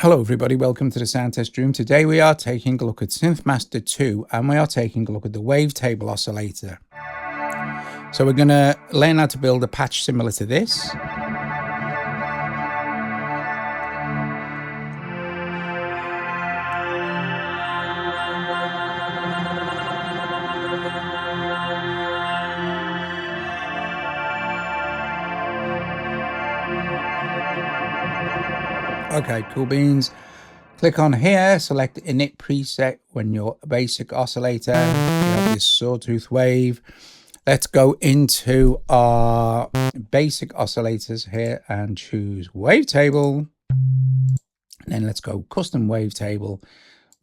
Hello everybody, welcome to the sound test room. Today we are taking a look at SynthMaster 2 and we are taking a look at the Wavetable oscillator. So we're going to learn how to build a patch similar to this. Okay, cool beans. Click on here, select init preset when your basic oscillator. You have this sawtooth wave. Let's go into our basic oscillators here and choose Wavetable. And then let's go custom Wavetable.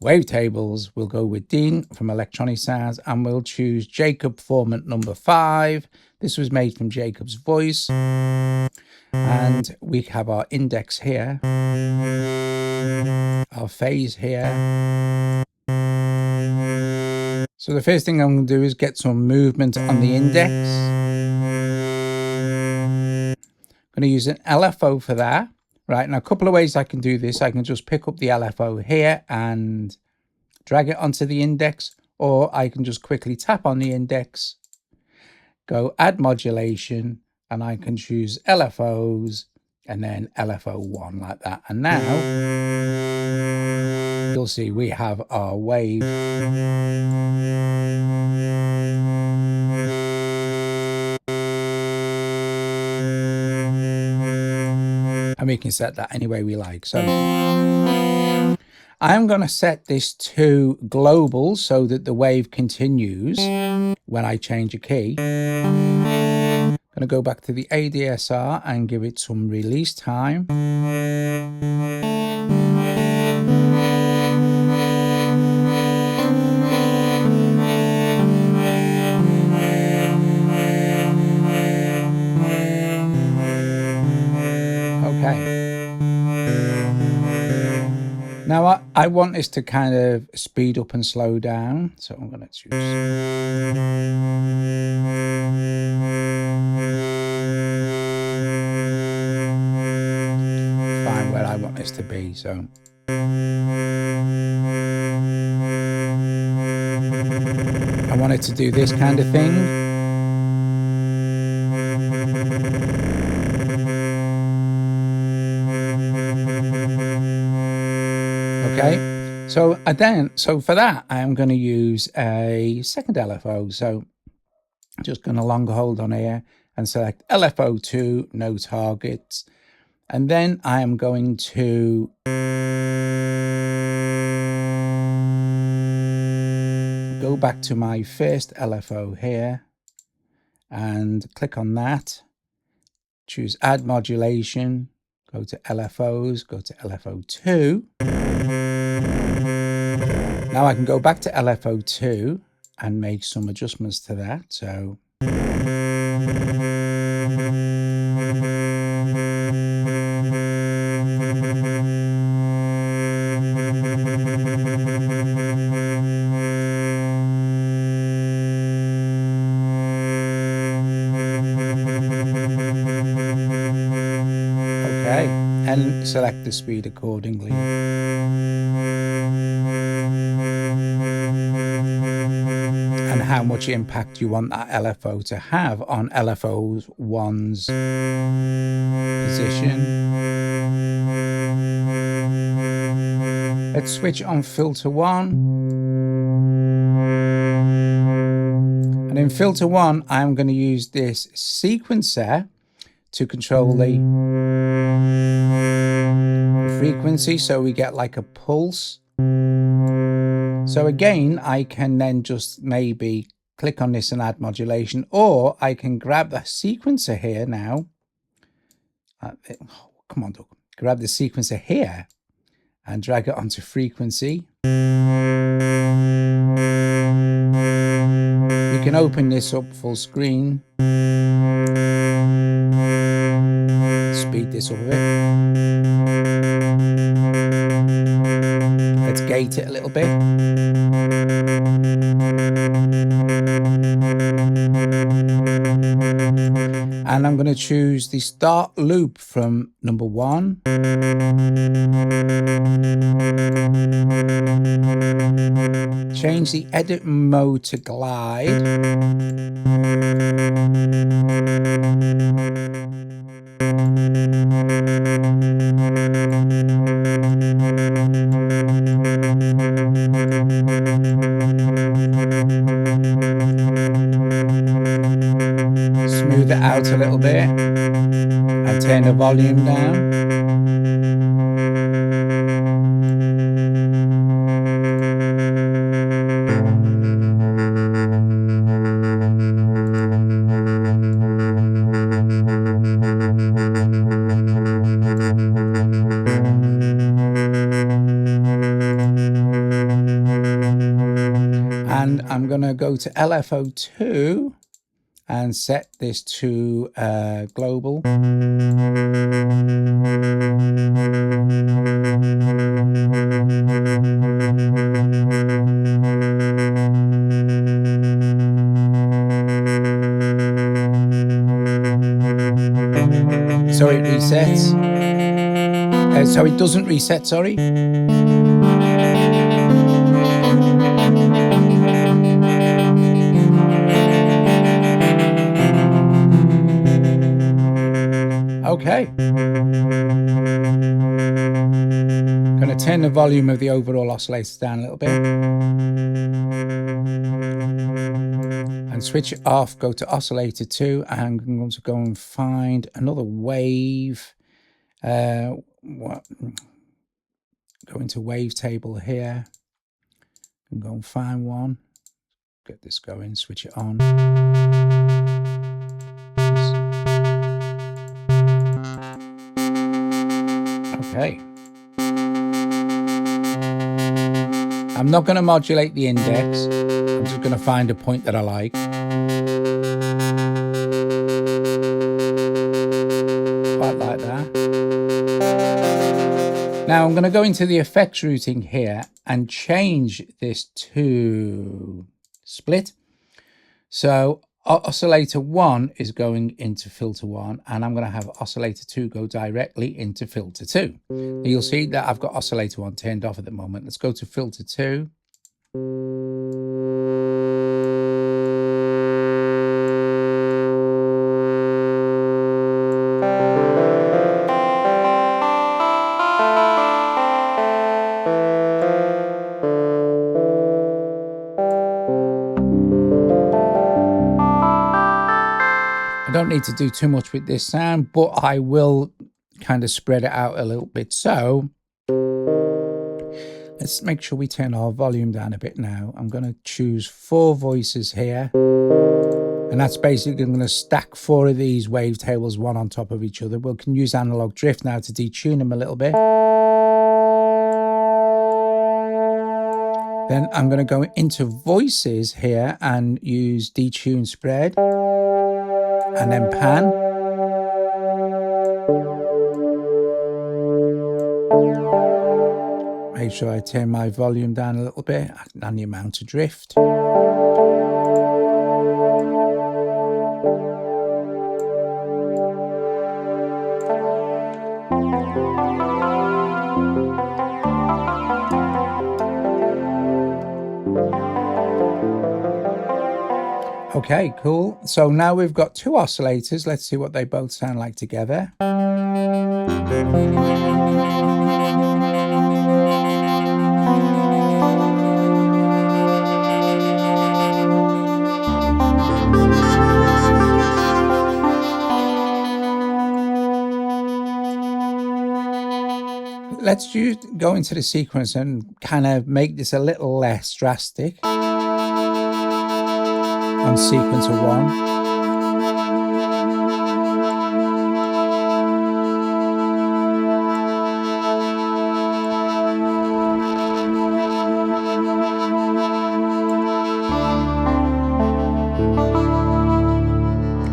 Wavetables, we'll go with Dean from Electronic Sounds and we'll choose Jacob format number 5. This was made from Jacob's voice. And we have our index here, our phase here. So the first thing I'm going to do is get some movement on the index. I'm going to use an LFO for that. Right, now a couple of ways I can do this. I can just pick up the LFO here and drag it onto the index, or I can just quickly tap on the index, go add modulation, and I can choose LFOs and then LFO1 like that. And now you'll see we have our wave. And we can set that any way we like. So I'm going to set this to global so that the wave continues when I change a key. I'm going to go back to the ADSR and give it some release time. Now I want this to kind of speed up and slow down, so I'm going to choose. Find where I want this to be, so. I want it to do this kind of thing. Okay, so for that, I am going to use a second LFO. So I'm just going to long hold on here and select LFO2, no targets. And then I am going to go back to my first LFO here and click on that. Choose add modulation, go to LFOs, go to LFO2. Now I can go back to LFO2 and make some adjustments to that. So okay, and select the speed accordingly. And how much impact you want that LFO to have on LFO1's position. Let's switch on filter 1. And in filter 1, I'm going to use this sequencer to control the frequency, so we get like a pulse. So again, I can then just maybe click on this and add modulation, or I can grab the sequencer here now. Come on, Doug. Grab the sequencer here and drag it onto frequency. You can open this up full screen. Speed this up a bit. Let's gate it a little bit. And I'm going to choose the start loop from number 1. Change the edit mode to glide. Smooth it out a little bit and turn the volume down. And I'm going to go to LFO2 and set this to global. So it resets. So it doesn't reset, sorry. Okay. Going to turn the volume of the overall oscillator down a little bit. And switch it off, go to oscillator 2, and I'm going to go and find another wave. Go into Wavetable here. And go and find one. Get this going, switch it on. Okay. I'm not going to modulate the index. I'm just going to find a point that I like. Quite like that. Now I'm going to go into the effects routing here and change this to split. So oscillator 1 is going into filter 1, and I'm going to have oscillator 2 go directly into filter 2. You'll see that I've got oscillator 1 turned off at the moment. Let's go to filter 2. I don't need to do too much with this sound, but I will kind of spread it out a little bit. So let's make sure we turn our volume down a bit now. I'm going to choose 4 voices here. And that's basically going to stack 4 of these wavetables, one on top of each other. We can use analog drift now to detune them a little bit. Then I'm going to go into voices here and use detune spread. And then pan. Make sure I turn my volume down a little bit and the amount of drift. Okay, cool. So now we've got 2 oscillators. Let's see what they both sound like together. Let's go into the sequence and kind of make this a little less drastic. On sequencer 1.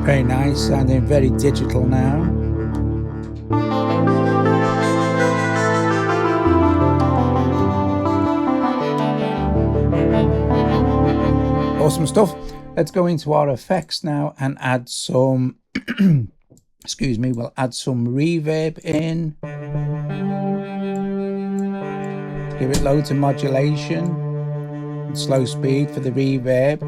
Very nice, sounding very digital now. Awesome stuff. Let's go into our effects now and add some excuse me, we'll add some reverb in. Give it loads of modulation and slow speed for the reverb.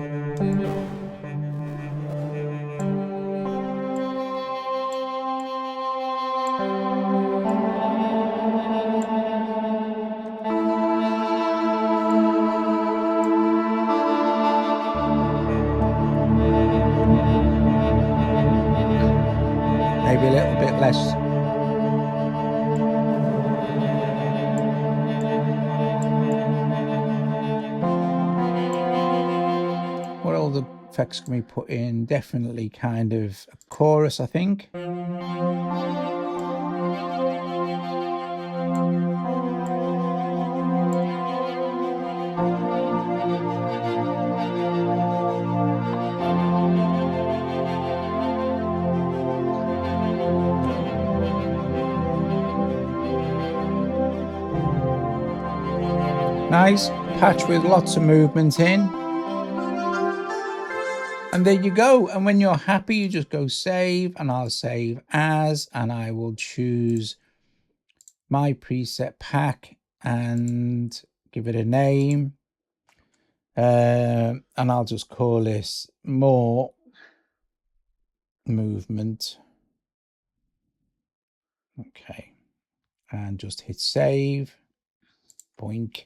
Maybe a little bit less. What other effects can we put in? Definitely kind of a chorus, I think. Nice patch with lots of movement in. And there you go. And when you're happy, you just go save, and I'll save as, and I will choose my preset pack and give it a name. And I'll just call this more movement. Okay. And just hit save. Boink.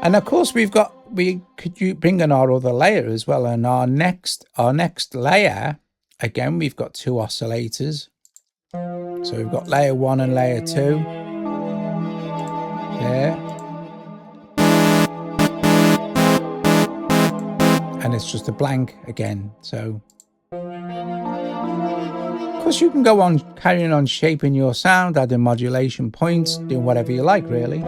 And of course we could bring in our other layer as well. And our next layer, again, we've got two oscillators. So we've got layer 1 and layer 2 there. And it's just a blank again. So of course you can go on carrying on shaping your sound, adding modulation points, doing whatever you like really.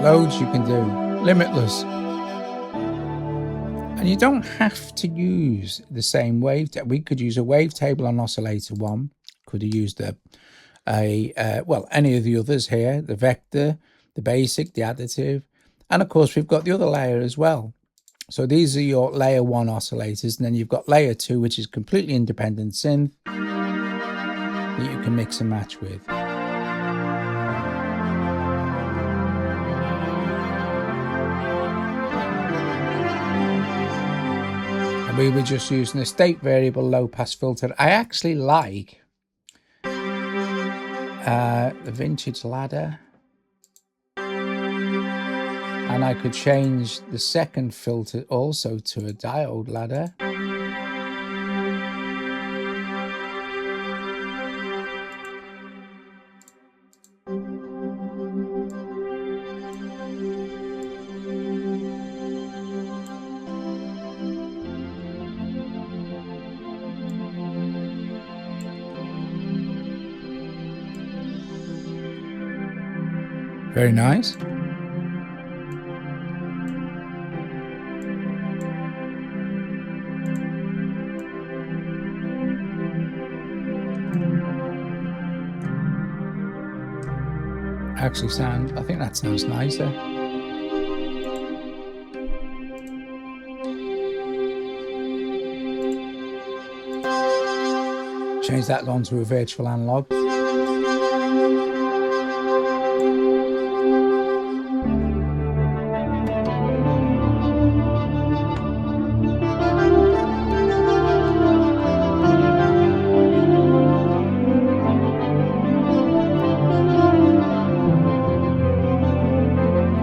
Loads you can do, limitless. And you don't have to use the same wavetable. We could use a wavetable on oscillator 1. Could have used well, any of the others here, the vector, the basic, the additive. And of course, we've got the other layer as well. So these are your layer 1 oscillators. And then you've got layer 2, which is completely independent synth that you can mix and match with. We were just using a state variable low pass filter. I actually like the vintage ladder, and I could change the second filter also to a diode ladder. Very nice. Actually I think that sounds nicer. Change that onto a virtual analog.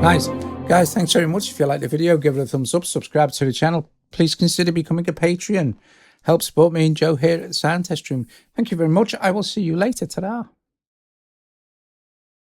Nice. Guys, thanks very much. If you like the video, give it a thumbs up, subscribe to the channel. Please consider becoming a Patreon. Help support me and Joe here at the Sound Test Room. Thank you very much. I will see you later. Ta-da.